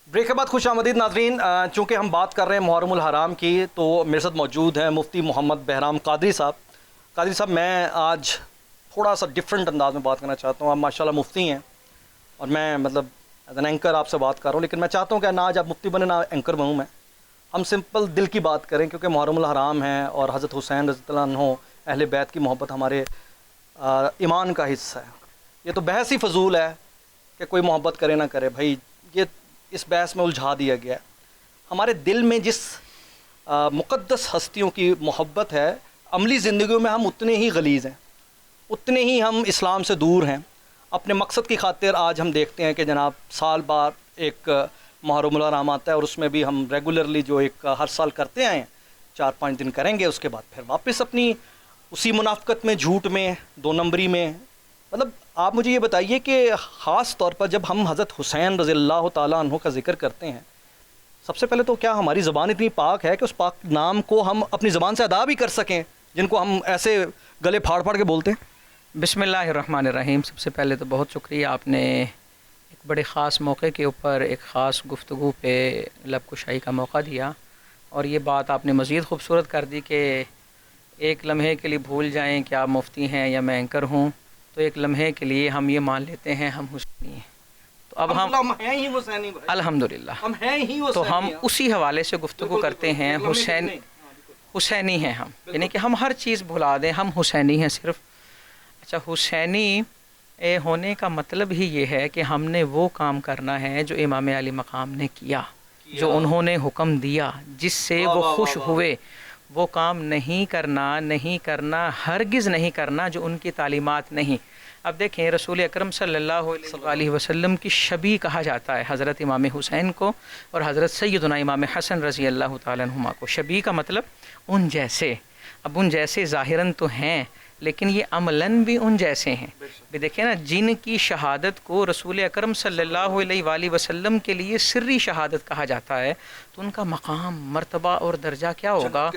Break کے بعد خوش آمدید ناظرین، چونکہ ہم بات کر رہے ہیں محرم الحرام کی، تو میرے ساتھ موجود ہیں مفتی محمد بہرام قادری صاحب۔ قادری صاحب، میں آج تھوڑا سا ڈیفرنٹ انداز میں بات کرنا چاہتا ہوں۔ آپ ماشاءاللہ مفتی ہیں اور میں ایز این اینکر آپ سے بات کر رہا ہوں، لیکن میں چاہتا ہوں کہ نہ آج آپ مفتی بنے نہ اینکر بنوں میں، ہم سمپل دل کی بات کریں، کیونکہ محرم الحرام ہے اور حضرت حسین رضی اللہ عنہ اہل بیت کی محبت ہمارے ایمان کا حصہ ہے۔ یہ تو بحث ہی فضول ہے کہ کوئی محبت کرے نہ کرے، بھائی یہ اس بحث میں الجھا دیا گیا ہے۔ ہمارے دل میں جس مقدس ہستیوں کی محبت ہے، عملی زندگیوں میں ہم اتنے ہی غلیظ ہیں، اتنے ہی ہم اسلام سے دور ہیں۔ اپنے مقصد کی خاطر آج ہم دیکھتے ہیں کہ جناب سال بار ایک محرم الحرام آتا ہے، اور اس میں بھی ہم ریگولرلی جو ایک ہر سال کرتے آئے ہیں 4-5 دن کریں گے، اس کے بعد پھر واپس اپنی اسی منافقت میں، جھوٹ میں، 2 نمبری میں۔ مطلب آپ مجھے یہ بتائیے کہ خاص طور پر جب ہم حضرت حسین رضی اللہ تعالیٰ عنہ کا ذکر کرتے ہیں، سب سے پہلے تو کیا ہماری زبان اتنی پاک ہے کہ اس پاک نام کو ہم اپنی زبان سے ادا بھی کر سکیں، جن کو ہم ایسے گلے پھاڑ پھاڑ کے بولتے ہیں؟ بسم اللہ الرحمن الرحیم۔ سب سے پہلے تو بہت شکریہ، آپ نے ایک بڑے خاص موقع کے اوپر ایک خاص گفتگو پہ لب کشائی کا موقع دیا، اور یہ بات آپ نے مزید خوبصورت کر دی کہ ایک لمحے کے لیے بھول جائیں کہ آپ مفتی ہیں یا میں اینکر ہوں، تو ایک لمحے کے لیے ہم یہ مان لیتے ہیں ہم حسینی ہیں۔ تو اب ہم ہیں ہی حسینی، الحمدللہ ہم ہیں ہی تو ہم اسی حوالے سے گفتگو کرتے ہیں۔ حسینی ہیں ہم، یعنی کہ ہم ہر چیز بھلا دیں، ہم حسینی ہیں صرف۔ اچھا، حسینی ہونے کا مطلب ہی یہ ہے کہ ہم نے وہ کام کرنا ہے جو امام علی مقام نے کیا، جو انہوں نے حکم دیا، جس سے وہ خوش ہوئے، وہ کام نہیں کرنا، ہرگز نہیں کرنا جو ان کی تعلیمات نہیں۔ اب دیکھیں، رسول اکرم صلی اللہ علیہ وسلم کی شبیہ کہا جاتا ہے حضرت امام حسین کو اور حضرت سیدنا امام حسن رضی اللہ تعالیٰ عنہما کو۔ شبیہ کا مطلب ان جیسے۔ اب ان جیسے ظاہراً تو ہیں، لیکن یہ عملاً بھی ان جیسے ہیں۔ بھی دیکھیں نا، جن کی شہادت کو رسول اکرم صلی اللہ علیہ وآلہ وسلم کے لیے سری شہادت کہا جاتا ہے، تو ان کا مقام، مرتبہ اور درجہ کیا ہوگا؟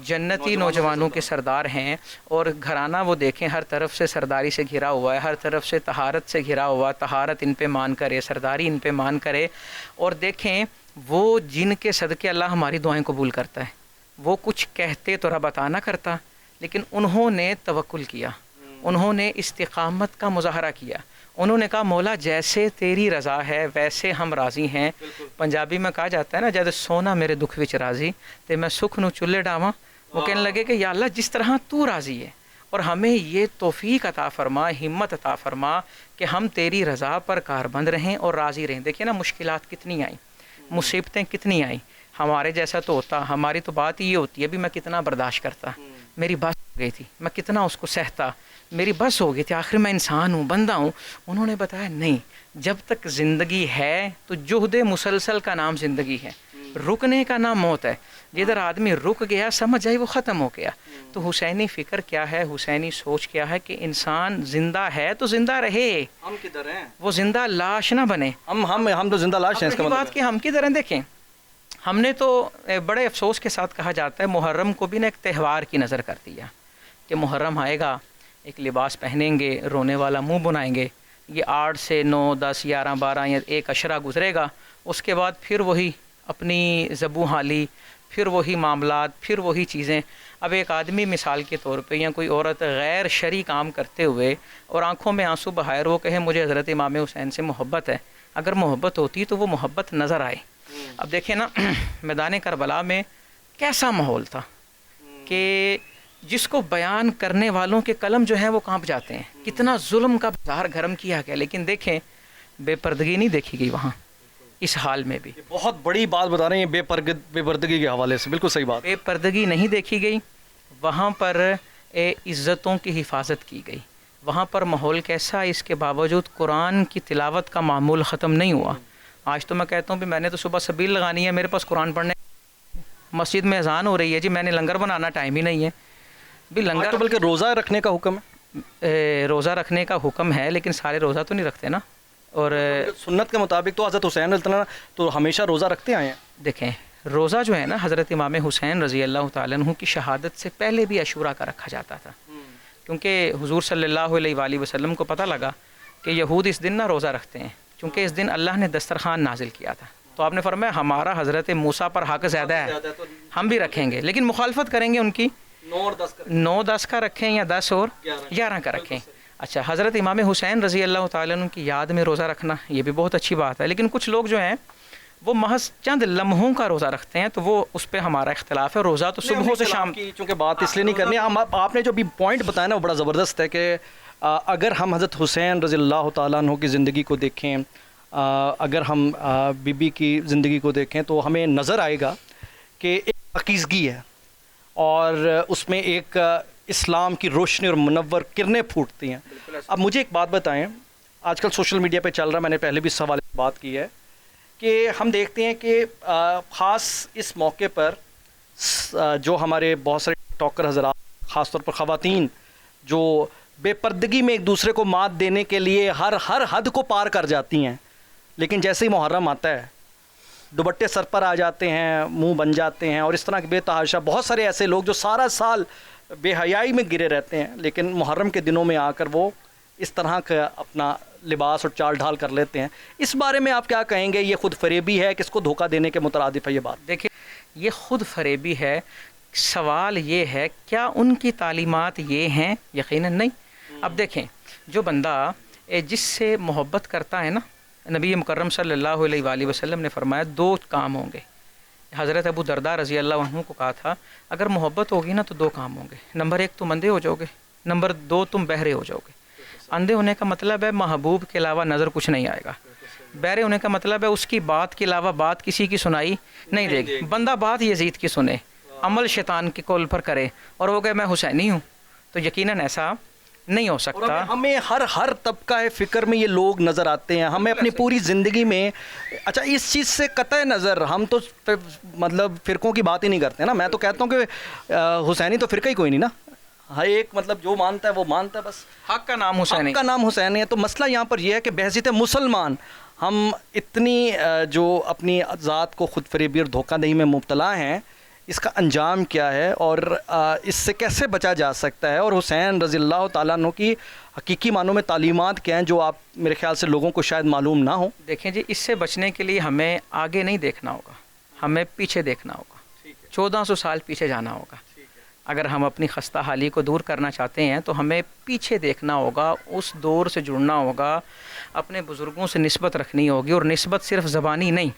جنتی نوجوانوں کے سردار ہیں، اور گھرانہ وہ دیکھیں ہر طرف سے سرداری سے گھرا ہوا ہے، ہر طرف سے طہارت سے گھرا ہوا، طہارت ان پہ مان کرے، سرداری ان پہ مان کرے۔ اور دیکھیں وہ جن کے صدقے اللہ ہماری دعائیں قبول کرتا ہے، وہ کچھ کہتے تو رب عطا نہ کرتا، لیکن انہوں نے توکل کیا، انہوں نے استقامت کا مظاہرہ کیا، انہوں نے کہا مولا جیسے تیری رضا ہے ویسے ہم راضی ہیں۔ پنجابی میں کہا جاتا ہے نا، جد سونا میرے دکھ وچ راضی تے میں سکھ نو چلے ڈاواں۔ وہ کہنے لگے کہ یا اللہ جس طرح تو راضی ہے، اور ہمیں یہ توفیق عطا فرما، ہمت عطا فرما کہ ہم تیری رضا پر کاربند رہیں اور راضی رہیں۔ دیکھیں نا، مشکلات کتنی آئیں، مصیبتیں کتنی آئیں۔ ہمارے جیسا تو ہوتا، ہماری تو بات یہ ہوتی ہے بھی میں کتنا برداشت کرتا، میری بس ہو گئی تھی، میں کتنا اس کو سہتا، میری بس ہو گئی تھی، آخر میں انسان ہوں، بندہ ہوں۔ انہوں نے بتایا نہیں، جب تک زندگی ہے تو جہد مسلسل کا نام زندگی ہے، رکنے کا نام موت ہے۔ جدھر آدمی رک گیا سمجھ جائے وہ ختم ہو گیا۔ تو حسینی فکر کیا ہے، حسینی سوچ کیا ہے کہ انسان زندہ ہے تو زندہ رہے، ہم کدھر ہیں؟ وہ زندہ لاش نہ بنے۔ ہم تو زندہ لاش ہیں، اس کا مطلب بات کہ ہم کدھر ہیں؟ دیکھیں، ہم نے تو بڑے افسوس کے ساتھ کہا جاتا ہے محرم کو بھی نا ایک تہوار کی نظر کر دیا کہ محرم آئے گا، ایک لباس پہنیں گے، رونے والا منہ بنائیں گے، یہ 8 سے 9 10 11 12 یا ایک عشرہ گزرے گا، اس کے بعد پھر وہی اپنی زبوں حالی، پھر وہی معاملات، پھر وہی چیزیں۔ اب ایک آدمی مثال کے طور پہ یا کوئی عورت غیر شرعی کام کرتے ہوئے اور آنکھوں میں آنسو بہائے وہ کہے مجھے حضرت امام حسین سے محبت ہے، اگر محبت ہوتی تو وہ محبت نظر آئے۔ اب دیکھیں نا، میدان کربلا میں کیسا ماحول تھا کہ جس کو بیان کرنے والوں کے قلم جو ہیں وہ کانپ جاتے ہیں، کتنا ظلم کا بازار گرم کیا گیا، لیکن دیکھیں بے پردگی نہیں دیکھی گئی وہاں، اس حال میں بھی۔ بہت بڑی بات بتا رہے ہیں بے پردگی کے حوالے سے، بالکل صحیح بات۔ بے پردگی نہیں دیکھی گئی، وہاں پر عزتوں کی حفاظت کی گئی۔ وہاں پر ماحول کیسا، اس کے باوجود قرآن کی تلاوت کا معمول ختم نہیں ہوا۔ آج تو میں کہتا ہوں کہ میں نے تو صبح سبیل لگانی ہے، میرے پاس قرآن پڑھنے، مسجد میں اذان ہو رہی ہے جی، میں نے لنگر بنانا ٹائم ہی نہیں ہے بھی لنگر تو بلکہ روزہ رکھنے کا حکم ہے، روزہ رکھنے کا حکم ہے، لیکن سارے روزہ تو نہیں رکھتے نا۔ اور سنت کے مطابق تو حضرت حسین رضی اللہ عنہ تو ہمیشہ روزہ رکھتے آئے ہیں۔ دیکھیں روزہ جو ہے نا، حضرت امام حسین رضی اللہ تعالیٰ عنہ کی شہادت سے پہلے بھی عاشوراء کا رکھا جاتا تھا، کیونکہ حضور صلی اللہ علیہ وآلہ وسلم کو پتہ لگا کہ یہود اس دن نہ روزہ رکھتے ہیں، چونکہ اس دن اللہ نے دسترخوان نازل کیا تھا، تو آپ نے فرمایا ہمارا حضرت موسیٰ پر حق زیادہ ہے، ہم بھی رکھیں گے، لیکن مخالفت کریں گے ان کی 9-10 کا رکھیں یا 10 اور 11 کا رکھیں۔ اچھا، حضرت امام حسین رضی اللہ تعالیٰ عنہ کی یاد میں روزہ رکھنا یہ بھی بہت اچھی بات ہے، لیکن کچھ لوگ جو ہیں وہ محض چند لمحوں کا روزہ رکھتے ہیں، تو وہ اس پہ ہمارا اختلاف ہے۔ روزہ تو صبح سے شام کی چونکہ بات اس لیے نہیں کرنی، آپ نے جو بھی پوائنٹ بتایا نا وہ بڑا زبردست ہے کہ اگر ہم حضرت حسین رضی اللہ تعالیٰ عنہ کی زندگی کو دیکھیں، اگر ہم بی بی کی زندگی کو دیکھیں تو ہمیں نظر آئے گا کہ ایک پاکیزگی ہے اور اس میں ایک اسلام کی روشنی اور منور کرنیں پھوٹتی ہیں۔ اب مجھے ایک بات بتائیں، آج کل سوشل میڈیا پہ چل رہا، میں نے پہلے بھی اس حوالے سے بات کی ہے کہ ہم دیکھتے ہیں کہ خاص اس موقع پر جو ہمارے بہت سارے ٹاکر حضرات، خاص طور پر خواتین، جو بے پردگی میں ایک دوسرے کو مات دینے کے لیے ہر حد کو پار کر جاتی ہیں، لیکن جیسے ہی محرم آتا ہے دوپٹے سر پر آ جاتے ہیں، منہ بن جاتے ہیں، اور اس طرح کے بے تحاشا بہت سارے ایسے لوگ جو سارا سال بے حیائی میں گرے رہتے ہیں، لیکن محرم کے دنوں میں آ کر وہ اس طرح کا اپنا لباس اور چال ڈھال کر لیتے ہیں۔ اس بارے میں آپ کیا کہیں گے؟ یہ خود فریبی ہے، کس کو دھوکہ دینے کے مترادف ہے یہ بات؟ دیکھیں، یہ خود فریبی ہے۔ سوال یہ ہے کیا ان کی تعلیمات یہ ہیں؟ یقیناً نہیں۔ اب دیکھیں، جو بندہ جس سے محبت کرتا ہے نا، نبی مکرم صلی اللہ علیہ وآلہ وسلم نے فرمایا 2 کام ہوں گے۔ حضرت ابو درداء رضی اللہ عنہ کو کہا تھا اگر محبت ہوگی نا تو 2 کام ہوں گے، نمبر 1 تم اندھے ہو جاؤ گے، نمبر 2 تم بہرے ہو جاؤ گے۔ اندھے ہونے کا مطلب ہے محبوب کے علاوہ نظر کچھ نہیں آئے گا، بہرے ہونے کا مطلب ہے اس کی بات کے علاوہ بات کسی کی سنائی نہیں دے گی۔ بندہ بات یزید کی سنے، عمل شیطان کے قول پر کرے اور وہ کہے میں حسینی ہوں، تو یقیناً ایسا نہیں ہو سکتا۔ ہمیں ہر طبقہ فکر میں یہ لوگ نظر آتے ہیں، ہمیں اپنی پوری زندگی میں، اچھا اس چیز سے قطع نظر ہم تو مطلب فرقوں کی بات ہی نہیں کرتے نا۔ میں تو کہتا ہوں کہ حسینی تو فرقہ ہی کوئی نہیں نا، ہر ایک مطلب جو مانتا ہے وہ مانتا ہے، بس حق کا نام حسین حق کا نام حسین ہے۔ تو مسئلہ یہاں پر یہ ہے کہ بحیثیت مسلمان ہم اتنی جو اپنی ذات کو خود فریبی اور دھوکہ دہی میں مبتلا ہیں، اس کا انجام کیا ہے اور اس سے کیسے بچا جا سکتا ہے، اور حسین رضی اللہ تعالیٰ عنہ کی حقیقی معنوں میں تعلیمات کیا ہیں جو آپ میرے خیال سے لوگوں کو شاید معلوم نہ ہوں؟ دیکھیں جی، اس سے بچنے کے لیے ہمیں آگے نہیں دیکھنا ہوگا، ہمیں پیچھے دیکھنا ہوگا، 1400 سال پیچھے جانا ہوگا۔ اگر ہم اپنی خستہ حالی کو دور کرنا چاہتے ہیں تو ہمیں پیچھے دیکھنا ہوگا، اس دور سے جڑنا ہوگا، اپنے بزرگوں سے نسبت رکھنی ہوگی، اور نسبت صرف زبانی نہیں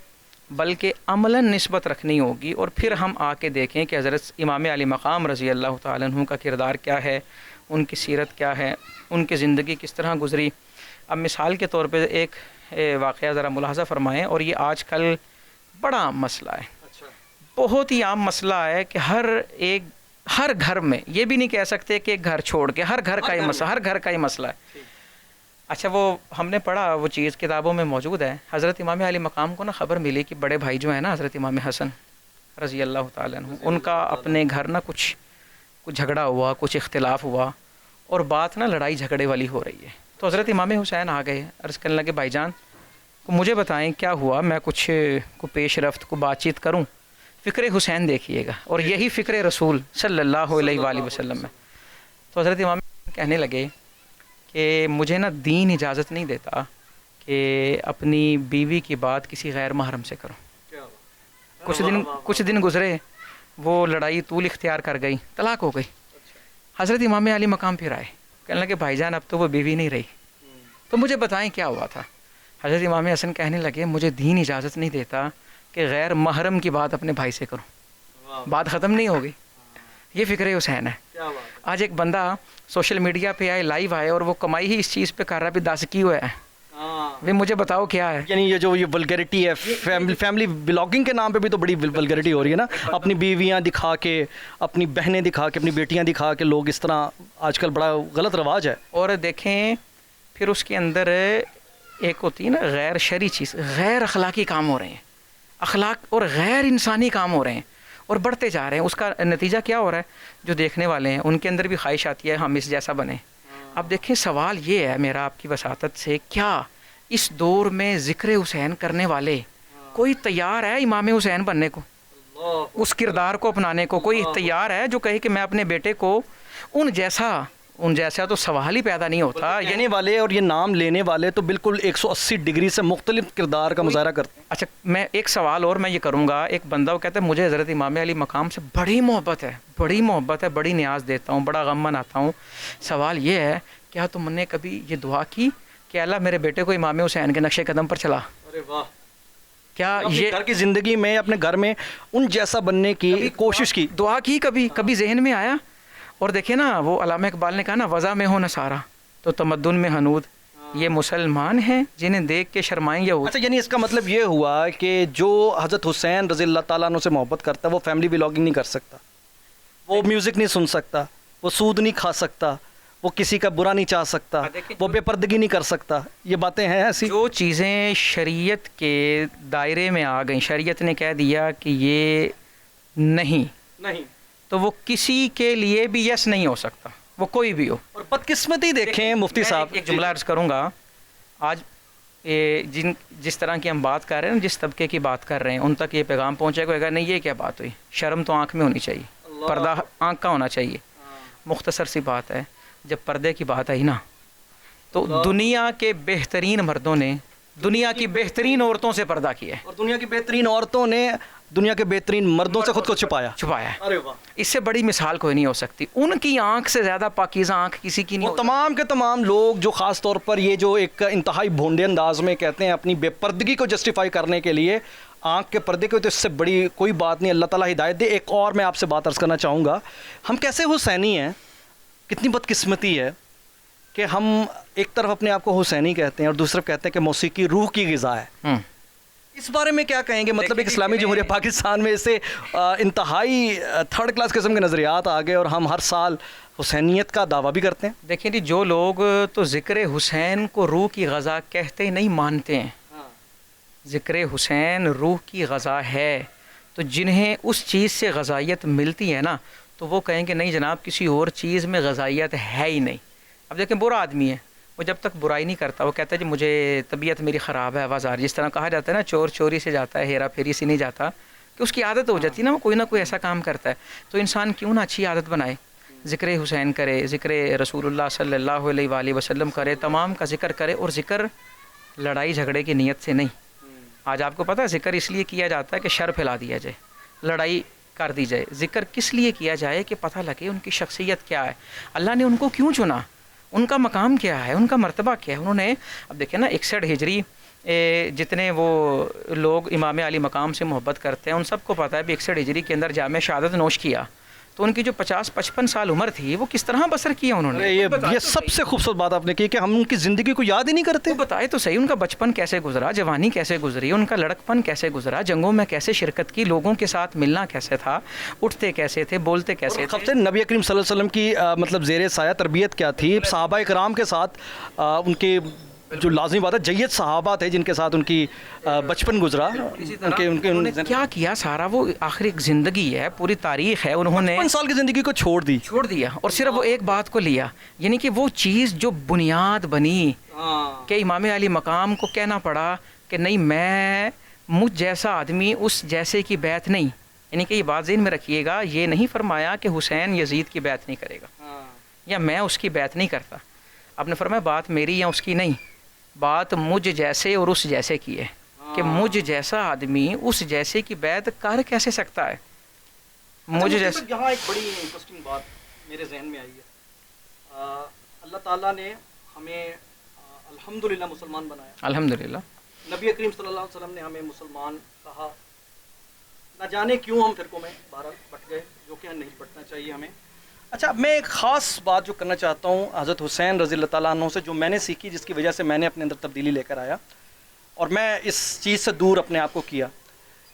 بلکہ عملاً نسبت رکھنی ہوگی، اور پھر ہم آ کے دیکھیں کہ حضرت امام علی مقام رضی اللہ تعالیٰ عنہ کا کردار کیا ہے، ان کی سیرت کیا ہے، ان کی زندگی کس طرح گزری۔ اب مثال کے طور پہ ایک واقعہ ذرا ملاحظہ فرمائیں، اور یہ آج کل بڑا عام مسئلہ ہے، بہت ہی عام مسئلہ ہے کہ ہر گھر میں، یہ بھی نہیں کہہ سکتے کہ ایک گھر چھوڑ کے، ہر گھر کا ہی مسئلہ ہے۔ اچھا، وہ ہم نے پڑھا، وہ چیز کتابوں میں موجود ہے، حضرت امام علی مقام کو نا خبر ملی کہ بڑے بھائی جو ہیں نا حضرت امام حسن رضی اللہ تعالیٰ عنہ، ان کا اپنے گھر نا کچھ جھگڑا ہوا، کچھ اختلاف ہوا، اور بات نا لڑائی جھگڑے والی ہو رہی ہے۔ تو حضرت امام حسین آ گئے، عرض کرنے لگے بھائی جان مجھے بتائیں کیا ہوا، میں کچھ کو پیش رفت کو بات چیت کروں۔ فکر حسین دیکھیے گا، اور یہی فکر رسول صلی اللہ علیہ وآلہ وسلم ہے۔ تو حضرت امام کہنے لگے کہ مجھے نا دین اجازت نہیں دیتا کہ اپنی بیوی کی بات کسی غیر محرم سے کروں۔ کچھ دن گزرے، وہ لڑائی طول اختیار کر گئی، طلاق ہو گئی۔ حضرت امام علی مقام پھر آئے، کہنے لگے بھائی جان اب تو وہ بیوی نہیں رہی، تو مجھے بتائیں کیا ہوا تھا۔ حضرت امام حسن کہنے لگے مجھے دین اجازت نہیں دیتا کہ غیر محرم کی بات اپنے بھائی سے کروں۔ بات ختم نہیں ہوگی، یہ فکر حسین ہے۔ آج ایک بندہ سوشل میڈیا پہ آئے، لائیو آئے، اور وہ کمائی ہی اس چیز پہ کر رہا ہے بھی 10 کی ہوا ہے، بھی مجھے بتاؤ کیا ہے۔ یعنی یہ جو یہ ولگریٹی ہے، فیملی بلاگنگ کے نام پہ بھی تو بڑی ولگریٹی ہو رہی ہے نا، اپنی بیویاں دکھا کے، اپنی بہنیں دکھا کے، اپنی بیٹیاں دکھا کے، لوگ اس طرح آج کل بڑا غلط رواج ہے۔ اور دیکھیں پھر اس کے اندر ایک ہوتی ہے نا غیر شرعی چیز، غیر اخلاقی کام ہو رہے ہیں، اخلاق اور غیر انسانی کام ہو رہے ہیں، اور بڑھتے جا رہے ہیں۔ اس کا نتیجہ کیا ہو رہا ہے، جو دیکھنے والے ہیں ان کے اندر بھی خواہش آتی ہے ہم اس جیسا بنیں۔ اب دیکھیں سوال یہ ہے میرا آپ کی وساطت سے، کیا اس دور میں ذکر حسین کرنے والے کوئی تیار ہے امام حسین بننے کو، اس کردار کو اپنانے کو؟ کوئی تیار ہے جو کہے کہ میں اپنے بیٹے کو ان جیسا ان جیسا تو سوال ہی پیدا نہیں ہوتا. کہنے والے اور یہ نام لینے والے تو بالکل 180 ڈگری سے مختلف کردار کا مظاہرہ کرتے ہیں. اچھا میں ایک سوال اور میں یہ کروں گا. ایک بندہ وہ کہتا ہے مجھے حضرت امام علی مقام سے بڑی محبت ہے, بڑی نیاز دیتا ہوں, بڑا غم مناتا ہوں. سوال یہ ہے کیا تم نے کبھی یہ دعا کی کہ اللہ میرے بیٹے کو امام حسین کے نقش قدم پر چلا؟ ارے واہ. کیا یہ گھر کی زندگی میں اپنے گھر میں ان جیسا بننے کی کوشش کی, دعا کی کبھی ذہن میں آیا؟ اور دیکھیں نا وہ علامہ اقبال نے کہا نا وضع میں ہو نصارہ تو تمدن میں حنود, یہ مسلمان ہیں جنہیں دیکھ کے شرمائیں یہود. اچھا یعنی اس کا مطلب یہ ہوا کہ جو حضرت حسین رضی اللہ تعالیٰ عنہ سے محبت کرتا ہے وہ فیملی ولاگنگ نہیں کر سکتا, وہ میوزک نہیں سن سکتا, وہ سود نہیں کھا سکتا, وہ کسی کا برا نہیں چاہ سکتا, وہ بے پردگی نہیں کر سکتا. یہ باتیں ہیں ایسی جو چیزیں شریعت کے دائرے میں آ گئیں, شریعت نے کہہ دیا کہ یہ نہیں, تو وہ کسی کے لیے بھی یس نہیں ہو سکتا, وہ کوئی بھی ہو. اور بدقسمتی دیکھیں مفتی صاحب, ایک جملہ عرض کروں گا. آج جس طرح کی ہم بات کر رہے ہیں, جس طبقے کی بات کر رہے ہیں, ان تک یہ پیغام پہنچے گا نہیں یہ کیا بات ہوئی. شرم تو آنکھ میں ہونی چاہیے, پردہ آنکھ کا ہونا چاہیے. مختصر سی بات ہے, جب پردے کی بات آئی نا تو دنیا کے بہترین مردوں نے دنیا کی بہترین عورتوں سے پردہ کیا ہے, اور دنیا کی بہترین عورتوں نے دنیا کے بہترین مردوں سے خود کو چھپایا ہے. ارے واہ. اس سے بڑی مثال کوئی نہیں ہو سکتی. ان کی آنکھ سے زیادہ پاکیزہ آنکھ کسی کی نہیں. وہ تمام کے تمام لوگ جو خاص طور پر یہ جو ایک انتہائی بھونڈے انداز میں کہتے ہیں اپنی بے پردگی کو جسٹیفائی کرنے کے لیے آنکھ کے پردے کو, تو اس سے بڑی کوئی بات نہیں. اللہ تعالیٰ ہدایت دے. ایک اور میں آپ سے بات عرض کرنا چاہوں گا, ہم کیسے حسینی ہیں, کتنی بدقسمتی ہے کہ ہم ایک طرف اپنے آپ کو حسینی کہتے ہیں اور دوسری طرف کہتے ہیں کہ موسیقی روح کی غذا ہے. اس بارے میں کیا کہیں گے؟ مطلب ایک اسلامی جمہوریہ پاکستان میں اسے انتہائی تھرڈ کلاس قسم کے نظریات آ گئے اور ہم ہر سال حسینیت کا دعویٰ بھی کرتے ہیں. دیکھیں جی, جو لوگ تو ذکر حسین کو روح کی غذا کہتے نہیں مانتے ہیں. ذکر حسین روح کی غذا ہے, تو جنہیں اس چیز سے غذائیت ملتی ہے نا تو وہ کہیں کہ نہیں جناب کسی اور چیز میں غذائیت ہے ہی نہیں. اب دیکھیں برا آدمی ہے, وہ جب تک برائی نہیں کرتا, وہ کہتا ہے جی مجھے طبیعت میری خراب ہے, آواز آ رہی, جس طرح کہا جاتا ہے نا چور چوری سے جاتا ہے, ہیرا پھیری سے نہیں جاتا, کہ اس کی عادت ہو جاتی ہے نا, وہ کوئی نہ کوئی ایسا کام کرتا ہے. تو انسان کیوں نہ اچھی عادت بنائے, ذکر حسین کرے, ذکر رسول اللہ صلی اللہ علیہ وآلہ وسلم کرے, تمام کا ذکر کرے, اور ذکر لڑائی جھگڑے کی نیت سے نہیں. آج آپ کو پتہ ہے ذکر اس لیے کیا جاتا ہے کہ شر پھیلا دیا جائے, لڑائی کر دی جائے. ذکر کس لیے کیا جائے کہ پتہ لگے ان کی شخصیت کیا ہے, اللہ نے ان کو کیوں چنا, ان کا مقام کیا ہے, ان کا مرتبہ کیا ہے. انہوں نے اب دیکھیں نا 61 ہجری جتنے وہ لوگ امام علی مقام سے محبت کرتے ہیں ان سب کو پتہ ہے بھی 61 ہجری کے اندر جامع شہادت نوش کیا, تو ان کی جو 50-55 سال عمر تھی وہ کس طرح بسر کیا انہوں نے. یہ سب سے خوبصورت بات آپ نے کی کہ ہم ان کی زندگی کو یاد ہی نہیں کرتے. وہ بتائے تو صحیح ان کا بچپن کیسے گزرا, جوانی کیسے گزری, ان کا لڑکپن کیسے گزرا, جنگوں میں کیسے شرکت کی, لوگوں کے ساتھ ملنا کیسے تھا, اٹھتے کیسے تھے, بولتے کیسے تھے. نبی کریم صلی اللہ علیہ وسلم کی مطلب زیر سایہ تربیت کیا تھی, صحابہ کرام کے ساتھ ان کے جو لازمی بات ہے جید صحابہ تھے جن کے ساتھ ان کی بچپن گزرا, انہوں نے کیا سارا, وہ آخر ایک زندگی ہے, پوری تاریخ ہے, انہوں نے 5 سال کی زندگی کو چھوڑ دیا اور صرف وہ ایک بات کو لیا, یعنی کہ وہ چیز جو بنیاد بنی کہ امام علی مقام کو کہنا پڑا کہ نہیں میں مجھ جیسا آدمی اس جیسے کی بیعت نہیں. یعنی کہ یہ بات ذہن میں رکھیے گا, یہ نہیں فرمایا کہ حسین یزید کی بیعت نہیں کرے گا یا میں اس کی بیعت نہیں کرتا. آپ نے فرمایا بات میری یا اس کی نہیں, بات مجھ جیسے اور اس جیسے کی ہے, کہ مجھ جیسا آدمی اس جیسے کی بیعت کر کیسے سکتا ہے. مجھ جیسے یہاں ایک بڑی انٹرسٹنگ بات میرے ذہن میں آئی ہے, اللہ تعالیٰ نے ہمیں الحمدللہ مسلمان بنایا, الحمدللہ نبی کریم صلی اللہ علیہ وسلم نے ہمیں مسلمان کہا, نہ جانے کیوں ہم فرقوں میں بہرحال بٹ گئے, جو کہ نہیں بٹنا چاہیے ہمیں. اچھا میں ایک خاص بات جو کرنا چاہتا ہوں حضرت حسین رضی اللہ تعالیٰ عنہ سے, جو میں نے سیکھی, جس کی وجہ سے میں نے اپنے اندر تبدیلی لے کر آیا اور میں اس چیز سے دور اپنے آپ کو کیا,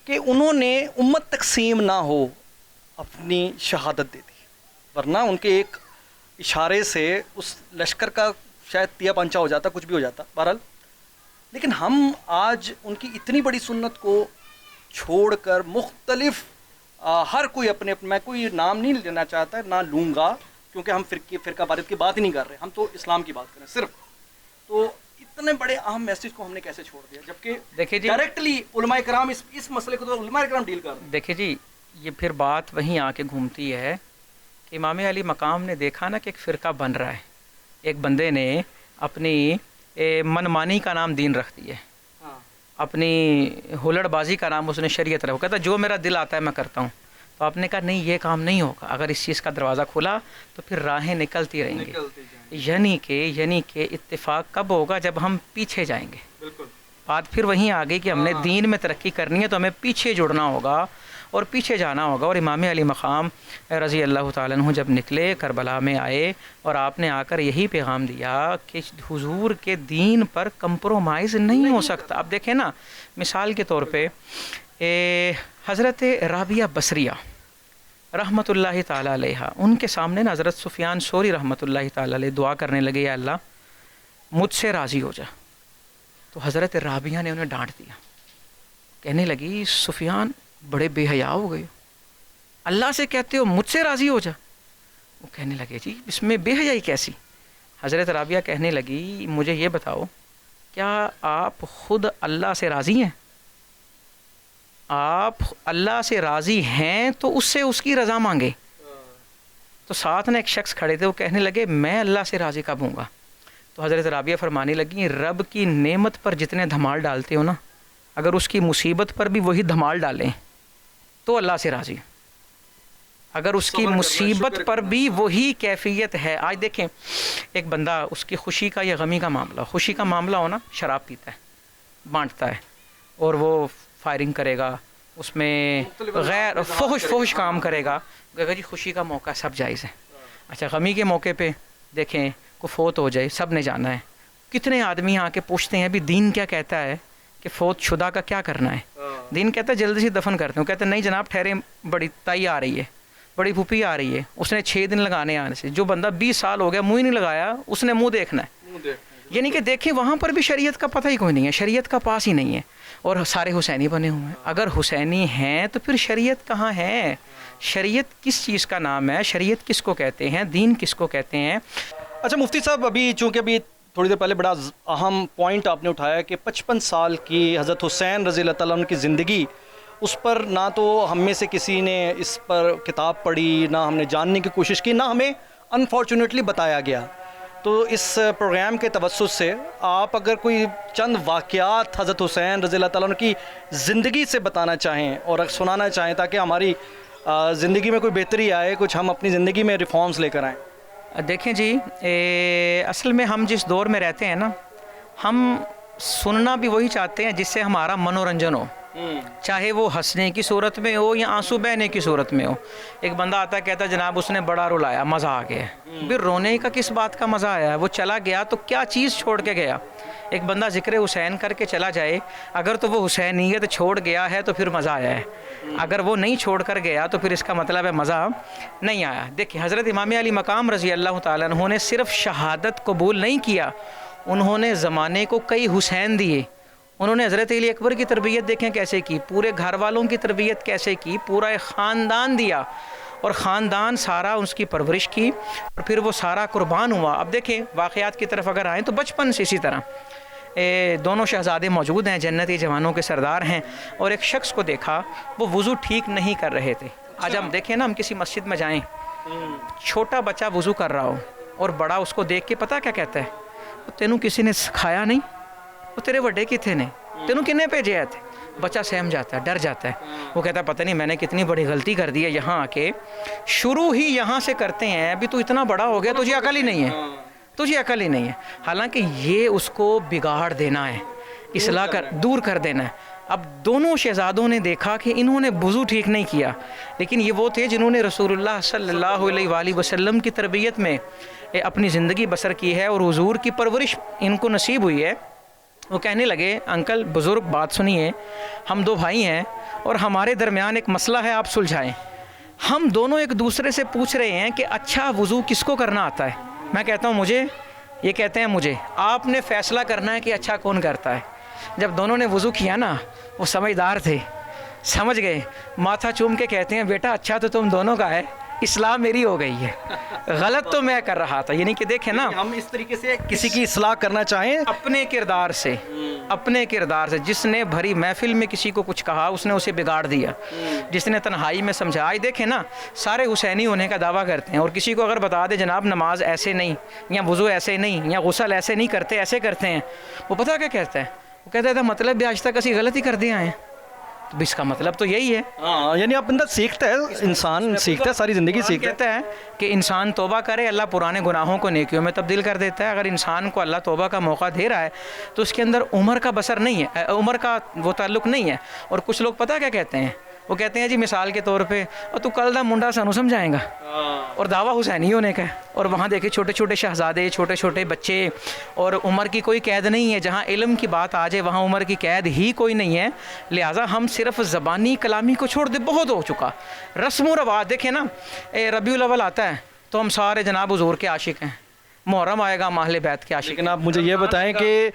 کہ انہوں نے امت تقسیم نہ ہو اپنی شہادت دے دی, ورنہ ان کے ایک اشارے سے اس لشکر کا شاید تیا پنچا ہو جاتا, کچھ بھی ہو جاتا بہرحال. لیکن ہم آج ان کی اتنی بڑی سنت کو چھوڑ کر مختلف ہر کوئی اپنے, میں کوئی نام نہیں لینا چاہتا, نہ لوں گا, کیونکہ ہم فرقہ واریت کی بات ہی نہیں کر رہے, ہم تو اسلام کی بات کر رہے ہیں صرف. تو اتنے بڑے اہم میسیج کو ہم نے کیسے چھوڑ دیا, جبکہ دیکھیں جی ڈائریکٹلی علماء کرام اس مسئلے کو تو علماء کرام ڈیل کر رہے ہیں. دیکھیں جی یہ پھر بات وہیں آ کے گھومتی ہے کہ امام علی مقام نے دیکھا نا کہ ایک فرقہ بن رہا ہے، ایک بندے نے اپنی منمانی کا نام دین رکھ دیا ہے، اپنی ہلڑ بازی کا نام اس نے شریعت رکھا، وہ کہتا جو میرا دل آتا ہے میں کرتا ہوں. تو آپ نے کہا نہیں یہ کام نہیں ہوگا، اگر اس چیز کا دروازہ کھلا تو پھر راہیں نکلتی رہیں گی. یعنی کہ اتفاق کب ہوگا؟ جب ہم پیچھے جائیں گے. بات پھر وہیں آ گئی کہ ہم نے دین میں ترقی کرنی ہے تو ہمیں پیچھے جڑنا ہوگا اور پیچھے جانا ہوگا. اور امام علی مقام رضی اللہ تعالیٰ عنہ جب نکلے کربلا میں آئے اور آپ نے آ کر یہی پیغام دیا کہ حضور کے دین پر کمپرومائز نہیں ہو سکتا. اب دیکھیں نا، مثال کے طور پہ حضرت رابعہ بصریہ رحمۃ اللہ تعالیٰ علیہ، ان کے سامنے نا حضرت سفیان ثوری رحمۃ اللہ تعالیٰ علیہ دعا کرنے لگے یا اللہ مجھ سے راضی ہو جا. تو حضرت رابعہ نے انہیں ڈانٹ دیا، کہنے لگی سفیان بڑے بے حیا ہو گئے، اللہ سے کہتے ہو مجھ سے راضی ہو جا. وہ کہنے لگے جی اس میں بے حیائی کیسی؟ حضرت رابعہ کہنے لگی مجھے یہ بتاؤ کیا آپ خود اللہ سے راضی ہیں؟ آپ اللہ سے راضی ہیں تو اس سے اس کی رضا مانگے. تو ساتھ نے ایک شخص کھڑے تھے، وہ کہنے لگے میں اللہ سے راضی کب ہوں گا؟ تو حضرت رابعہ فرمانے لگی رب کی نعمت پر جتنے دھمال ڈالتے ہو نا، اگر اس کی مصیبت پر بھی وہی دھمال ڈالیں تو اللہ سے راضی. اگر اس کی مصیبت پر بھی وہی کیفیت ہے. آج دیکھیں ایک بندہ اس کی خوشی کا یا غمی کا معاملہ، خوشی کا معاملہ ہونا شراب پیتا ہے، بانٹتا ہے اور وہ فائرنگ کرے گا، اس میں غیر فحش کام کرے گا، کہے گا جی خوشی کا موقع سب جائز ہے. اچھا غمی کے موقع پہ دیکھیں کو فوت ہو جائے، سب نے جانا ہے. کتنے آدمی آ کے پوچھتے ہیں ابھی دین کیا کہتا ہے کہ فوت شدہ کا کیا کرنا ہے؟ دین کہتا ہے جلدی سے دفن کرتے ہیں. کہتے ہیں نہیں جناب ٹھہرے، بڑی تائی آ رہی ہے، بڑی پھوپھی آ رہی ہے، اس نے 6 دن لگانے آنے سے. جو بندہ 20 سال ہو گیا منہ ہی نہیں لگایا، اس نے منہ دیکھنا ہے. یعنی کہ دیکھیں وہاں پر بھی شریعت کا پتہ ہی کوئی نہیں ہے، شریعت کا پاس ہی نہیں ہے، اور سارے حسینی بنے ہوئے ہیں. اگر حسینی ہیں تو پھر شریعت کہاں ہے؟ شریعت کس چیز کا نام ہے؟ شریعت کس کو کہتے ہیں؟ دین کس کو کہتے ہیں؟ اچھا مفتی صاحب، چونکہ ابھی تھوڑی دیر پہلے بڑا اہم پوائنٹ آپ نے اٹھایا کہ 55 سال کی حضرت حسین رضی اللہ تعالیٰ عنہ کی زندگی، اس پر نہ تو ہم میں سے کسی نے اس پر کتاب پڑھی، نہ ہم نے جاننے کی کوشش کی، نہ ہمیں انفارچونیٹلی بتایا گیا. تو اس پروگرام کے توسط سے آپ اگر کوئی چند واقعات حضرت حسین رضی اللہ تعالیٰ عنہ کی زندگی سے بتانا چاہیں اور سنانا چاہیں تاکہ ہماری زندگی میں کوئی بہتری آئے، کچھ ہم اپنی زندگی میں ریفارمز لے کر آئیں. دیکھیں جی، اصل میں ہم جس دور میں رہتے ہیں نا، ہم سننا بھی وہی چاہتے ہیں جس سے ہمارا منورنجن ہو، چاہے وہ ہنسنے کی صورت میں ہو یا آنسو بہنے کی صورت میں ہو. ایک بندہ آتا ہے کہتا ہے جناب اس نے بڑا رلایا، مزہ آ گیا. پھر رونے کا کس بات کا مزہ آیا؟ وہ چلا گیا تو کیا چیز چھوڑ کے گیا؟ ایک بندہ ذکر حسین کر کے چلا جائے، اگر تو وہ حسینیت چھوڑ گیا ہے تو پھر مزہ آیا ہے، اگر وہ نہیں چھوڑ کر گیا تو پھر اس کا مطلب ہے مزہ نہیں آیا. دیکھیں حضرت امام علی مقام رضی اللہ تعالیٰ عنہ نے صرف شہادت قبول نہیں کیا، انہوں نے زمانے کو کئی حسین دیے. انہوں نے حضرت علی اکبر کی تربیت دیکھیں کیسے کی، پورے گھر والوں کی تربیت کیسے کی، پورا ایک خاندان دیا اور خاندان سارا اس کی پرورش کی اور پھر وہ سارا قربان ہوا. اب دیکھیں واقعات کی طرف اگر آئیں تو بچپن سے اسی طرح دونوں شہزادے موجود ہیں، جنتی جوانوں کے سردار ہیں، اور ایک شخص کو دیکھا وہ وضو ٹھیک نہیں کر رہے تھے. آج ہم دیکھیں نا، ہم کسی مسجد میں جائیں، چھوٹا بچہ وضو کر رہا ہو اور بڑا اس کو دیکھ کے پتہ کیا کہتا ہے؟ تینوں کسی نے سکھایا نہیں، وہ تیرے وڈے کتنے نے، تینوں کنے بھیجے تھے؟ بچہ سہم جاتا ہے، ڈر جاتا ہے. وہ کہتا ہے پتہ نہیں میں نے کتنی بڑی غلطی کر دی ہے یہاں آ کے. شروع ہی یہاں سے کرتے ہیں، ابھی تو اتنا بڑا ہو گیا تجھے عقل ہی نہیں ہے، تجھے عقل ہی نہیں ہے. حالانکہ یہ اس کو بگاڑ دینا ہے، اصلاح کر دور کر دینا ہے. اب دونوں شہزادوں نے دیکھا کہ انہوں نے وضو ٹھیک نہیں کیا، لیکن یہ وہ تھے جنہوں نے رسول اللہ صلی اللہ علیہ وآلہ وسلم کی تربیت میں اپنی زندگی بسر کی ہے اور حضور کی پرورش ان کو نصیب ہوئی ہے. وہ کہنے لگے انکل بزرگ بات سنیے، ہم 2 بھائی ہیں اور ہمارے درمیان ایک مسئلہ ہے، آپ سلجھائیں. ہم دونوں ایک دوسرے سے پوچھ رہے ہیں کہ اچھا وضو کس کو کرنا آتا ہے؟ میں کہتا ہوں مجھے، یہ کہتے ہیں مجھے. آپ نے فیصلہ کرنا ہے کہ اچھا کون کرتا ہے. جب دونوں نے وضو کیا نا، وہ سمجھدار تھے، سمجھ گئے، ماتھا چوم کے کہتے ہیں بیٹا اچھا تو تم دونوں کا ہے، اصلاح میری ہو گئی ہے, غلط تو میں کر رہا تھا. یعنی کہ دیکھیں نا, ہم اس طریقے سے کسی کی اصلاح کرنا چاہیں اپنے کردار سے, اپنے کردار سے, جس نے بھری محفل میں کسی کو کچھ کہا اس نے اسے بگاڑ دیا, جس نے تنہائی میں سمجھا. آج دیکھیں نا, سارے حسینی ہونے کا دعویٰ کرتے ہیں, اور کسی کو اگر بتا دے جناب نماز ایسے نہیں, یا وضو ایسے نہیں, یا غسل ایسے نہیں کرتے, ایسے کرتے ہیں, وہ پتہ کیا کہتا ہے, وہ کہتا ہے مطلب بھی آج تک اسی غلطی کر دیا ہے. تو اس کا مطلب تو یہی ہے. ہاں, یعنی اب بندہ سیکھتا ہے, انسان سیکھتا ہے, ساری زندگی سیکھتا ہے. کہتا ہے کہ انسان توبہ کرے, اللہ پرانے گناہوں کو نیکیوں میں تبدیل کر دیتا ہے. اگر انسان کو اللہ توبہ کا موقع دے رہا ہے تو اس کے اندر عمر کا بسر نہیں ہے, عمر کا وہ تعلق نہیں ہے. اور کچھ لوگ پتہ کیا کہتے ہیں, وہ کہتے ہیں جی مثال کے طور پہ, اور تو کل دا منڈا سانو سمجھائیں گا, اور دعویٰ حسینی ہونے کا ہے. اور وہاں دیکھیں چھوٹے چھوٹے شہزادے, چھوٹے چھوٹے بچے, اور عمر کی کوئی قید نہیں ہے. جہاں علم کی بات آ جائے وہاں عمر کی قید ہی کوئی نہیں ہے. لہٰذا ہم صرف زبانی کلامی کو چھوڑ دے, بہت ہو چکا. رسم و رواج دیکھیں نا, ربیع الاول آتا ہے تو ہم سارے جناب حضور کے عاشق ہیں. محرم آئے گا اہل بیت کے عاشق. لیکن آپ مجھے یہ بتائیں کہ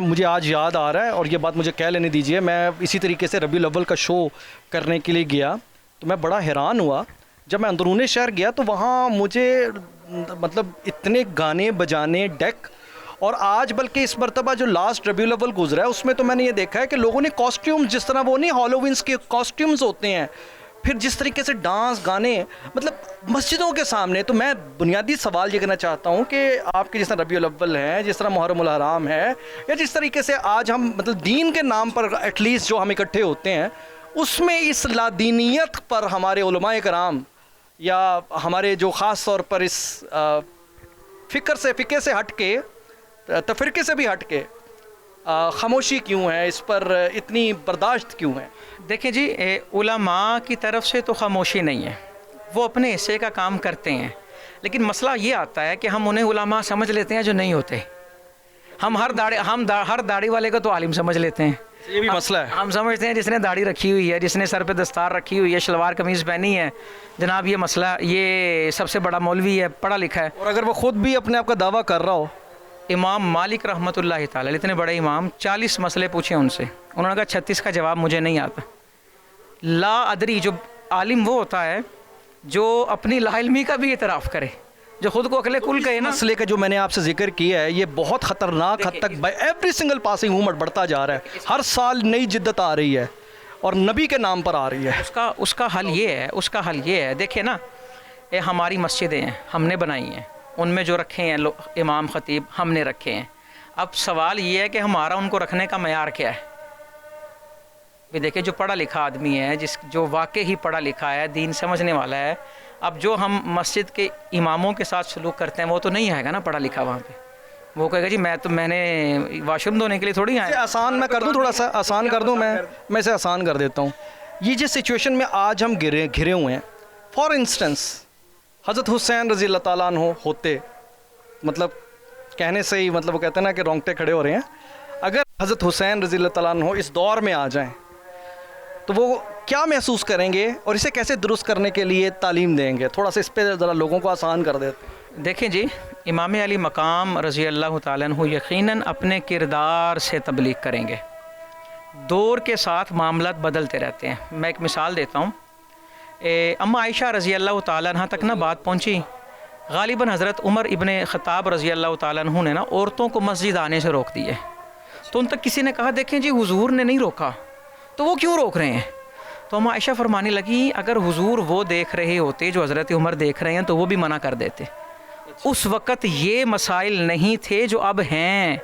مجھے آج یاد آ رہا ہے, اور یہ بات مجھے کہہ لینے دیجئے, میں اسی طریقے سے ربیع الاول کا شو کرنے کے لیے گیا تو میں بڑا حیران ہوا. جب میں اندرون شہر گیا تو وہاں مجھے مطلب اتنے گانے بجانے, ڈیک, اور آج بلکہ اس مرتبہ جو لاسٹ ربیع الاول گزرا ہے اس میں تو میں نے یہ دیکھا ہے کہ لوگوں نے کاسٹیومز, جس طرح وہ نہیں ہالووینس کے کاسٹیومز ہوتے ہیں, پھر جس طریقے سے ڈانس گانے, مطلب مسجدوں کے سامنے. تو میں بنیادی سوال یہ کرنا چاہتا ہوں کہ آپ کے جس طرح ربیع الاول ہے, جس طرح محرم الحرام ہے, یا جس طریقے سے آج ہم مطلب دین کے نام پر ایٹ لیسٹ جو ہم اکٹھے ہوتے ہیں, اس میں اس لادینیت پر ہمارے علماء کرام یا ہمارے جو خاص طور پر اس فقے سے ہٹ کے, تفرقے سے بھی ہٹ کے خاموشی کیوں ہے, اس پر اتنی برداشت کیوں ہے؟ دیکھیں جی, علماء کی طرف سے تو خاموشی نہیں ہے, وہ اپنے حصے کا کام کرتے ہیں. لیکن مسئلہ یہ آتا ہے کہ ہم انہیں علماء سمجھ لیتے ہیں جو نہیں ہوتے. ہم ہر داڑھی والے کو تو عالم سمجھ لیتے ہیں. یہ بھی مسئلہ ہے. ہم سمجھتے ہیں جس نے داڑھی رکھی ہوئی ہے, جس نے سر پہ دستار رکھی ہوئی ہے, شلوار قمیض پہنی ہے, جناب یہ مسئلہ, یہ سب سے بڑا مولوی ہے, پڑھا لکھا ہے. اور اگر وہ خود بھی اپنے آپ کا دعویٰ کر رہا ہو. امام مالک رحمۃ اللہ تعالی, اتنے بڑے امام, 40 مسئلے پوچھے ان سے, انہوں نے کہا 36 کا جواب مجھے نہیں آتا. لا ادری, جو عالم وہ ہوتا ہے جو اپنی لا علمی کا بھی اعتراف کرے, جو خود کو اکلے کل کہے نا. مسئلے کا جو میں نے آپ سے ذکر کیا ہے یہ بہت خطرناک حد تک by every single passing moment بڑھتا جا رہا ہے. ہر سال نئی جدت آ رہی ہے اور نبی کے نام پر آ رہی ہے. اس کا حل یہ ہے, دیکھیں نا, یہ ہماری مسجدیں ہیں, ہم نے بنائی ہیں, ان میں جو رکھے ہیں امام خطیب ہم نے رکھے ہیں. اب سوال یہ ہے کہ ہمارا ان کو رکھنے کا معیار کیا ہے. بھی دیکھیں جو پڑھا لکھا آدمی ہے, جو واقعی ہی پڑھا لکھا ہے, دین سمجھنے والا ہے, اب جو ہم مسجد کے اماموں کے ساتھ سلوک کرتے ہیں وہ تو نہیں آئے گا نا پڑھا لکھا وہاں پہ. وہ کہے گا جی میں نے واش روم دھونے کے لیے تھوڑی آیا. آسان میں کر دوں, تھوڑا سا آسان کر دوں, میں اسے آسان کر دیتا ہوں. یہ جس سچویشن میں آج ہم گھرے ہوئے ہیں, فار انسٹنس حضرت حسین رضی اللہ تعالیٰ عنہ ہوتے, مطلب کہنے سے ہی مطلب وہ کہتے ہیں نا کہ رونگٹے کھڑے ہو رہے ہیں. اگر حضرت حسین رضی اللہ تعالیٰ عنہ اس دور میں آ جائیں تو وہ کیا محسوس کریں گے اور اسے کیسے درست کرنے کے لیے تعلیم دیں گے؟ تھوڑا سا اس پہ ذرا لوگوں کو آسان کر دیتے. دیکھیں جی, امام علی مقام رضی اللہ تعالیٰ عنہ یقیناً اپنے کردار سے تبلیغ کریں گے. دور کے ساتھ معاملات بدلتے رہتے ہیں. میں ایک مثال دیتا ہوں. اما عائشہ رضی اللہ تعالیٰ عنہ تک نا بات پہنچی, غالباً حضرت عمر ابن خطاب رضی اللہ تعالیٰ عنہ نے نا عورتوں کو مسجد آنے سے روک دیے. تو ان تک کسی نے کہا دیکھیں جی حضور نے نہیں روکا تو وہ کیوں روک رہے ہیں؟ تو اما عائشہ فرمانے لگی اگر حضور وہ دیکھ رہے ہوتے جو حضرت عمر دیکھ رہے ہیں تو وہ بھی منع کر دیتے. اس وقت یہ مسائل نہیں تھے جو اب ہیں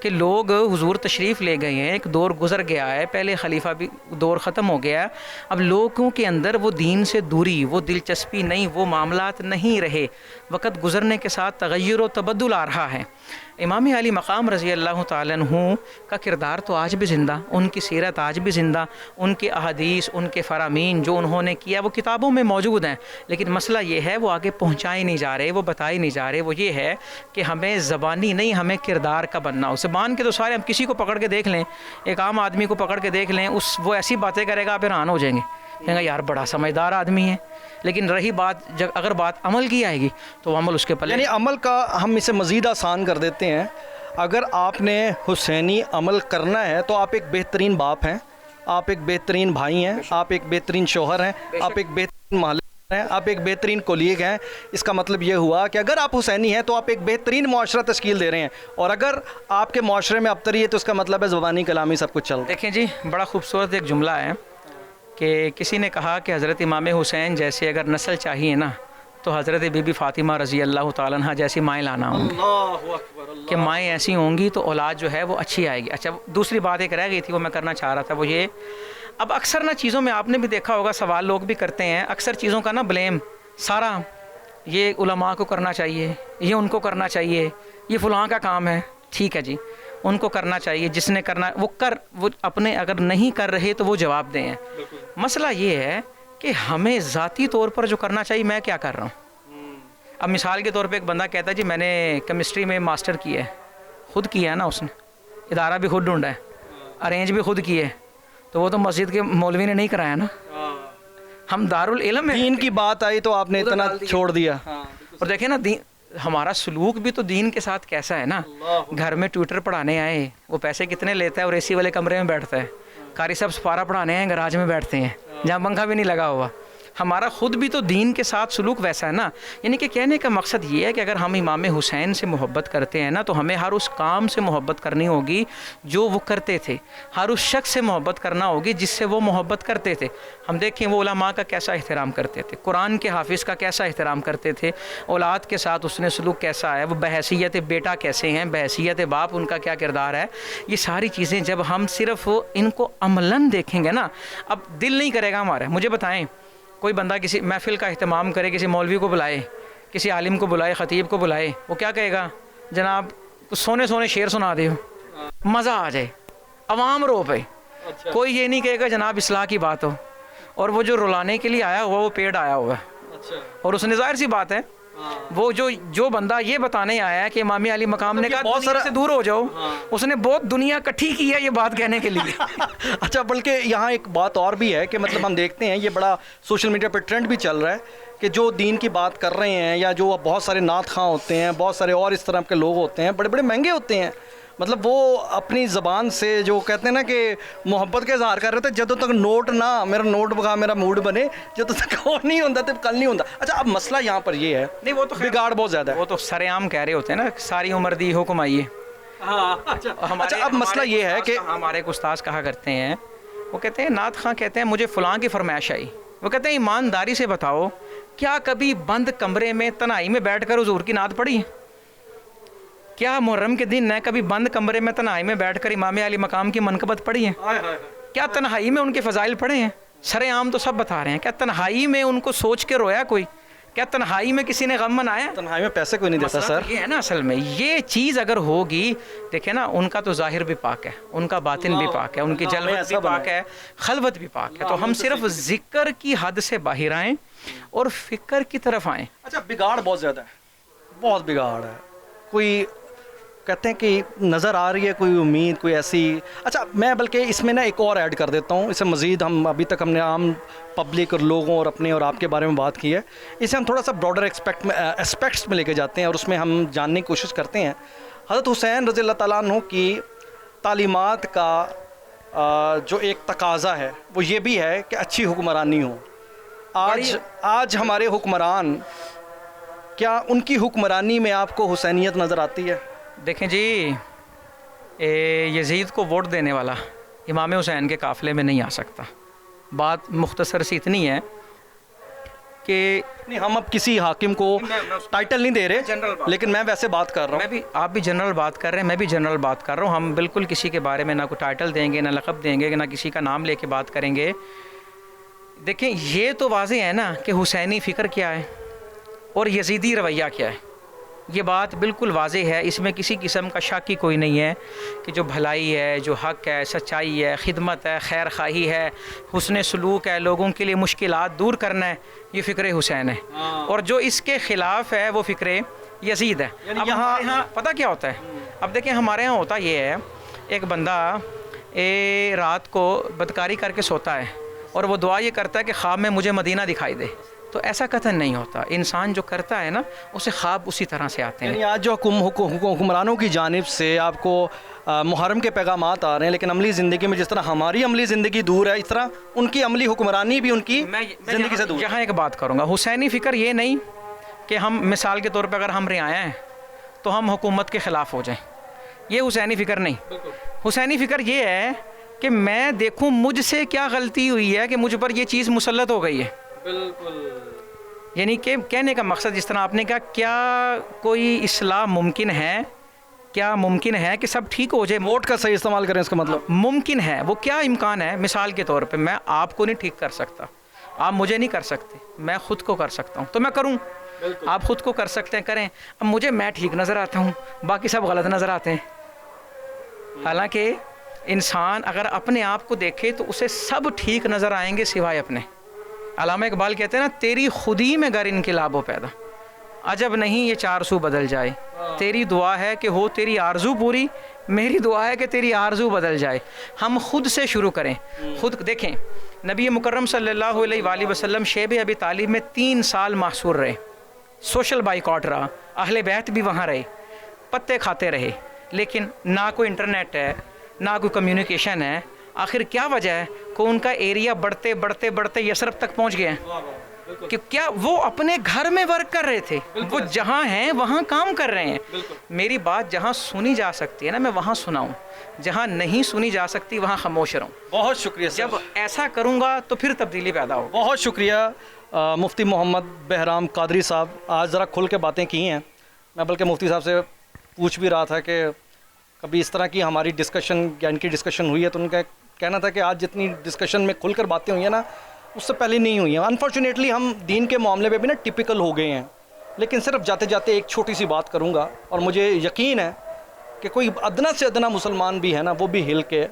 کہ لوگ حضور تشریف لے گئے ہیں, ایک دور گزر گیا ہے, پہلے خلیفہ بھی دور ختم ہو گیا ہے, اب لوگوں کے اندر وہ دین سے دوری, وہ دلچسپی نہیں, وہ معاملات نہیں رہے. وقت گزرنے کے ساتھ تغیر و تبدل آ رہا ہے. امام علی مقام رضی اللہ تعالیٰ عنہ کا کردار تو آج بھی زندہ, ان کی سیرت آج بھی زندہ, ان کے احادیث, ان کے فرامین جو انہوں نے کیا وہ کتابوں میں موجود ہیں. لیکن مسئلہ یہ ہے وہ آگے پہنچائے نہیں جا رہے, وہ بتائے نہیں جا رہے. وہ یہ ہے کہ ہمیں زبانی نہیں, ہمیں کردار کا بننا. اسے مان کے تو سارے, ہم کسی کو پکڑ کے دیکھ لیں, ایک عام آدمی کو پکڑ کے دیکھ لیں, وہ ایسی باتیں کرے گا آپ حیران ہو جائیں گے, کہیں گا یار بڑا سمجھدار آدمی ہے. لیکن رہی بات, اگر بات عمل کی آئے گی تو عمل اس کے پلے. یعنی عمل کا ہم اسے مزید آسان کر دیتے ہیں. اگر آپ نے حسینی عمل کرنا ہے تو آپ ایک بہترین باپ ہیں, آپ ایک بہترین بھائی ہیں, آپ ایک بہترین شوہر ہیں, آپ ایک بہترین مالک. آپ ایک بہترین کولیگ ہیں، اس کا مطلب یہ ہوا کہ اگر آپ حسینی ہیں تو آپ ایک بہترین معاشرہ تشکیل دے رہے ہیں، اور اگر آپ کے معاشرے میں ابتری ہے تو اس کا مطلب ہے زبانی کلامی سب کچھ چل رہا ہے۔ دیکھیں جی، بڑا خوبصورت ایک جملہ ہے کہ کسی نے کہا کہ حضرت امام حسین جیسے اگر نسل چاہیے نا تو حضرت بی بی فاطمہ رضی اللہ تعالیٰ عنہ جیسی مائیں لانا ہوں گی، اللہ اکبر، اللہ کہ مائیں ایسی ہوں گی تو اولاد جو ہے وہ اچھی آئے گی۔ اچھا، دوسری بات ایک رہ گئی تھی وہ میں کرنا چاہ رہا تھا، وہ یہ اب اکثر نا چیزوں میں آپ نے بھی دیکھا ہوگا، سوال لوگ بھی کرتے ہیں اکثر چیزوں کا نا بلیم سارا یہ علماء کو کرنا چاہیے، یہ ان کو کرنا چاہیے، یہ فلاں کا کام ہے۔ ٹھیک ہے جی، ان کو کرنا چاہیے، جس نے کرنا وہ اپنے اگر نہیں کر رہے تو وہ جواب دیں۔ مسئلہ یہ ہے کہ ہمیں ذاتی طور پر جو کرنا چاہیے میں کیا کر رہا ہوں۔ اب مثال کے طور پہ ایک بندہ کہتا ہے جی میں نے کیمسٹری میں ماسٹر کیا ہے، خود کیا ہے نا، اس نے ادارہ بھی خود ڈھونڈا ہے، ارینج بھی خود کیے، تو وہ تو مسجد کے مولوی نے نہیں کرایا نا، ہم دارالعلم ہیں۔ دین کی بات آئی تو آپ نے اتنا چھوڑ دیا۔ اور دیکھیں نا ہمارا سلوک بھی تو دین کے ساتھ کیسا ہے نا۔ گھر میں ٹیوٹر پڑھانے آئے، وہ پیسے کتنے لیتا ہے اور اے سی والے کمرے میں بیٹھتا ہے۔ قاری صاحب سپارہ پڑھانے آئے، گراج میں بیٹھتے ہیں جہاں پنکھا بھی نہیں لگا ہوا۔ ہمارا خود بھی تو دین کے ساتھ سلوک ویسا ہے نا۔ یعنی کہ کہنے کا مقصد یہ ہے کہ اگر ہم امام حسین سے محبت کرتے ہیں نا تو ہمیں ہر اس کام سے محبت کرنی ہوگی جو وہ کرتے تھے، ہر اس شخص سے محبت کرنا ہوگی جس سے وہ محبت کرتے تھے۔ ہم دیکھیں وہ علماء کا کیسا احترام کرتے تھے، قرآن کے حافظ کا کیسا احترام کرتے تھے، اولاد کے ساتھ اس نے سلوک کیسا ہے، وہ بحیثیت بیٹا کیسے ہیں، بحیثیت باپ ان کا کیا کردار ہے۔ یہ ساری چیزیں جب ہم صرف ان کو عملاً دیکھیں گے نا، اب دل نہیں کرے گا ہمارا۔ مجھے بتائیں، کوئی بندہ کسی محفل کا اہتمام کرے، کسی مولوی کو بلائے، کسی عالم کو بلائے، خطیب کو بلائے، وہ کیا کہے گا؟ جناب سونے سونے شعر سنا دے، مزہ آ جائے، عوام رو پہ۔ کوئی یہ نہیں کہے گا جناب اصلاح کی بات ہو، اور وہ جو رلانے کے لیے آیا ہوا وہ پیڑ آیا ہوا ہے، اور اس نے ظاہر سی بات ہے وہ جو بندہ یہ بتانے آیا ہے کہ امام علی مقام نے کہا بہت سارے سے دور ہو جاؤ، اس نے بہت دنیا کٹھی کی ہے یہ بات کہنے کے لیے۔ اچھا، بلکہ یہاں ایک بات اور بھی ہے کہ مطلب ہم دیکھتے ہیں یہ بڑا سوشل میڈیا پہ ٹرینڈ بھی چل رہا ہے کہ جو دین کی بات کر رہے ہیں یا جو بہت سارے نعت خواں ہوتے ہیں، بہت سارے اور اس طرح کے لوگ ہوتے ہیں، بڑے بڑے مہنگے ہوتے ہیں، مطلب وہ اپنی زبان سے جو کہتے ہیں نا کہ محبت کا اظہار کر رہے تھے، جب تک نوٹ نہ میرا نوٹ بگا میرا موڈ بنے، جب تک وہ نہیں ہوتا تب کل نہیں ہوتا۔ اچھا، اب مسئلہ یہاں پر یہ ہے، نہیں وہ تو بگاڑ بہت زیادہ ہے، وہ تو سر عام کہہ رہے ہوتے ہیں نا، ساری عمر دی حکم آئیے۔ اچھا، اب مسئلہ یہ ہے کہ ہمارے ایک استاذ کہا کرتے ہیں، وہ کہتے ہیں نعت خواں کہتے ہیں مجھے فلاں کی فرمائش آئی، وہ کہتے ہیں ایمانداری سے بتاؤ کیا کبھی بند کمرے میں تنہائی میں بیٹھ کر حضور کی نعت پڑھی؟ کیا محرم کے دن نے کبھی بند کمرے میں تنہائی میں بیٹھ کر امام علی مقام کی منقبت پڑھی ہے؟ کیا تنہائی میں ان کے فضائل پڑھے ہیں؟ سر عام تو سب بتا رہے ہیں، کیا تنہائی میں ان کو سوچ کے رویا کوئی؟ کیا تنہائی میں کسی نے غم منایا؟ تنہائی میں پیسے کوئی نہیں دیتا سر۔ یہ ہے نا اصل میں یہ چیز اگر ہوگی، دیکھیں نا ان کا تو ظاہر بھی پاک ہے، ان کا باطن بھی پاک ہے، ان کی جلوت بھی پاک ہے، خلوت بھی پاک ہے، تو ہم صرف ذکر کی حد سے باہر آئیں اور فکر کی طرف آئیں۔ اچھا، بگاڑ بہت زیادہ ہے، بہت بگاڑ ہے، کوئی کہتے ہیں کہ نظر آ رہی ہے کوئی امید کوئی ایسی۔ اچھا، میں بلکہ اس میں نا ایک اور ایڈ کر دیتا ہوں، اسے مزید ہم ابھی تک ہم نے عام پبلک اور لوگوں اور اپنے اور آپ کے بارے میں بات کی ہے، اسے ہم تھوڑا سا براڈر اسپیکٹس میں لے کے جاتے ہیں اور اس میں ہم جاننے کی کوشش کرتے ہیں۔ حضرت حسین رضی اللہ تعالیٰ عنہ کی تعلیمات کا جو ایک تقاضا ہے وہ یہ بھی ہے کہ اچھی حکمرانی ہو۔ آج ہمارے حکمران، کیا ان کی حکمرانی میں آپ کو حسینیت نظر آتی ہے؟ دیکھیں جی، یزید کو ووٹ دینے والا امام حسین کے قافلے میں نہیں آ سکتا۔ بات مختصر سی اتنی ہے کہ نہیں، ہم اب کسی حاکم کو ٹائٹل نہیں دے رہے، لیکن میں ویسے بات کر رہا ہوں۔ آپ بھی جنرل بات کر رہے ہیں، میں بھی جنرل بات کر رہا ہوں۔ ہم بالکل کسی کے بارے میں نہ کوئی ٹائٹل دیں گے، نہ لقب دیں گے، نہ کسی کا نام لے کے بات کریں گے۔ دیکھیں یہ تو واضح ہے نا کہ حسینی فکر کیا ہے اور یزیدی رویہ کیا ہے، یہ بات بالکل واضح ہے، اس میں کسی قسم کا شک ہی کوئی نہیں ہے کہ جو بھلائی ہے، جو حق ہے، سچائی ہے، خدمت ہے، خیر خواہی ہے، حسن سلوک ہے، لوگوں کے لیے مشکلات دور کرنا ہے، یہ فکر حسین ہے، اور جو اس کے خلاف ہے وہ فکر یزید ہے۔ اب یہاں پتہ کیا ہوتا ہے؟ اب دیکھیں ہمارے ہاں ہوتا یہ ہے، ایک بندہ رات کو بدکاری کر کے سوتا ہے اور وہ دعا یہ کرتا ہے کہ خواب میں مجھے مدینہ دکھائی دے، تو ایسا قطعاً نہیں ہوتا. انسان جو کرتا ہے نا اسے خواب اسی طرح سے آتے ہیں. یعنی آج جو حکمرانوں کی جانب سے آپ کو محرم کے پیغامات آ رہے ہیں، لیکن عملی زندگی میں جس طرح ہماری عملی زندگی دور ہے، اس طرح ان کی عملی حکمرانی بھی ان کی زندگی سے دور ہے. یہاں ایک بات کروں گا، حسینی فکر یہ نہیں کہ ہم مثال کے طور پہ اگر ہم رعایا ہیں تو ہم حکومت کے خلاف ہو جائیں. یہ حسینی فکر نہیں. حسینی فکر یہ ہے کہ میں دیکھوں مجھ سے کیا غلطی ہوئی ہے کہ مجھ پر یہ چیز مسلط ہو گئی ہے. یعنی کہ کہنے کا مقصد جس طرح آپ نے کہا، کیا کوئی اصلاح ممکن ہے؟ کیا ممکن ہے کہ سب ٹھیک ہو جائے؟ ووٹ کا صحیح استعمال کریں، اس کا مطلب ممکن ہے. وہ کیا امکان ہے؟ مثال کے طور پہ میں آپ کو نہیں ٹھیک کر سکتا، آپ مجھے نہیں کر سکتے، میں خود کو کر سکتا ہوں تو میں کروں. آپ خود کو کر سکتے ہیں، کریں. اب مجھے میں ٹھیک نظر آتا ہوں، باقی سب غلط نظر آتے ہیں. حالانکہ انسان اگر اپنے آپ کو دیکھے تو اسے سب ٹھیک نظر آئیں گے سوائے اپنے. علامہ اقبال کہتے ہیں نا، تیری خودی میں گر انقلاب ہو پیدا، عجب نہیں یہ چار سو بدل جائے. تیری دعا ہے کہ ہو تیری آرزو پوری، میری دعا ہے کہ تیری آرزو بدل جائے. ہم خود سے شروع کریں. خود دیکھیں، نبی مکرم صلی اللہ علیہ وآلہ وسلم شیب ابی طالب میں 3 سال محصور رہے. سوشل بائیکاٹ رہا، اہل بیت بھی وہاں رہے، پتے کھاتے رہے، لیکن نہ کوئی انٹرنیٹ ہے، نہ کوئی کمیونیکیشن ہے. آخر کیا وجہ ہے کہ ان کا ایریا بڑھتے بڑھتے بڑھتے یثرب تک پہنچ گئے ہیں. کہ کیا وہ اپنے گھر میں ورک کر رہے تھے؟ وہ جہاں ہیں وہاں کام کر رہے ہیں. میری بات جہاں سنی جا سکتی ہے نا میں وہاں سناؤں، جہاں نہیں سنی جا سکتی وہاں خاموش رہوں. بہت شکریہ سر. جب ایسا کروں گا تو پھر تبدیلی پیدا ہوگی. بہت شکریہ مفتی محمد بہرام قادری صاحب. آج ذرا کھل کے باتیں کی ہیں. میں بلکہ مفتی صاحب سے پوچھ بھی رہا تھا کہ کبھی اس طرح کی ہماری ڈسکشن یا ان کی ڈسکشن ہوئی ہے، تو ان کا کہنا تھا کہ آج جتنی ڈسکشن میں کھل کر باتیں ہوئی ہیں نا اس سے پہلے نہیں ہوئی ہیں. انفارچونیٹلی ہم دین کے معاملے پہ بھی نا ٹپیکل ہو گئے ہیں. لیکن صرف جاتے جاتے ایک چھوٹی سی بات کروں گا، اور مجھے یقین ہے کہ کوئی ادنا سے ادنا مسلمان بھی ہے نا وہ بھی ہل کے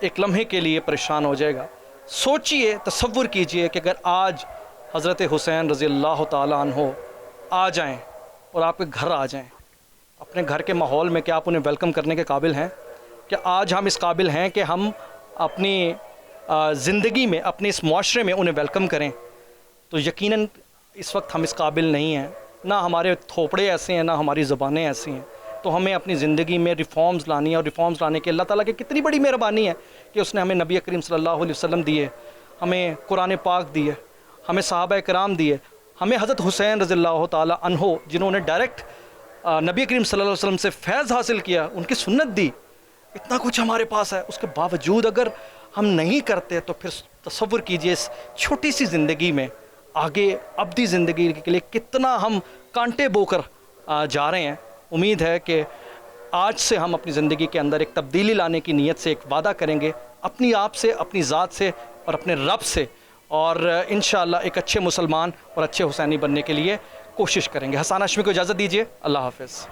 ایک لمحے کے لیے پریشان ہو جائے گا. سوچئے، تصور کیجئے کہ اگر آج حضرت حسین رضی اللہ تعالیٰ عنہ آ جائیں اور آپ کے گھر آ جائیں، اپنے گھر کے ماحول میں، کیا آپ انہیں ویلکم کرنے کے قابل ہیں؟ کہ آج ہم اس قابل ہیں کہ ہم اپنی زندگی میں، اپنے اس معاشرے میں انہیں ویلکم کریں؟ تو یقیناً اس وقت ہم اس قابل نہیں ہیں. نہ ہمارے تھوپڑے ایسے ہیں، نہ ہماری زبانیں ایسی ہیں. تو ہمیں اپنی زندگی میں ریفارمز لانی ہے، اور ریفارمز لانے کے اللہ تعالیٰ کی کتنی بڑی مہربانی ہے کہ اس نے ہمیں نبی کریم صلی اللہ علیہ وسلم دیے، ہمیں قرآن پاک دیے، ہمیں صحابہ کرام دیے، ہمیں حضرت حسین رضی اللہ تعالیٰ عنہ جنہوں نے ڈائریکٹ نبی کریم صلی اللہ علیہ وسلم سے فیض حاصل کیا، ان کی سنت دی. اتنا کچھ ہمارے پاس ہے، اس کے باوجود اگر ہم نہیں کرتے تو پھر تصور کیجئے اس چھوٹی سی زندگی میں آگے ابدی زندگی کے لیے کتنا ہم کانٹے بو کر جا رہے ہیں. امید ہے کہ آج سے ہم اپنی زندگی کے اندر ایک تبدیلی لانے کی نیت سے ایک وعدہ کریں گے، اپنی آپ سے، اپنی ذات سے اور اپنے رب سے، اور انشاءاللہ ایک اچھے مسلمان اور اچھے حسینی بننے کے لیے کوشش کریں گے. حسان ہاشمی کو اجازت دیجیے. اللہ حافظ.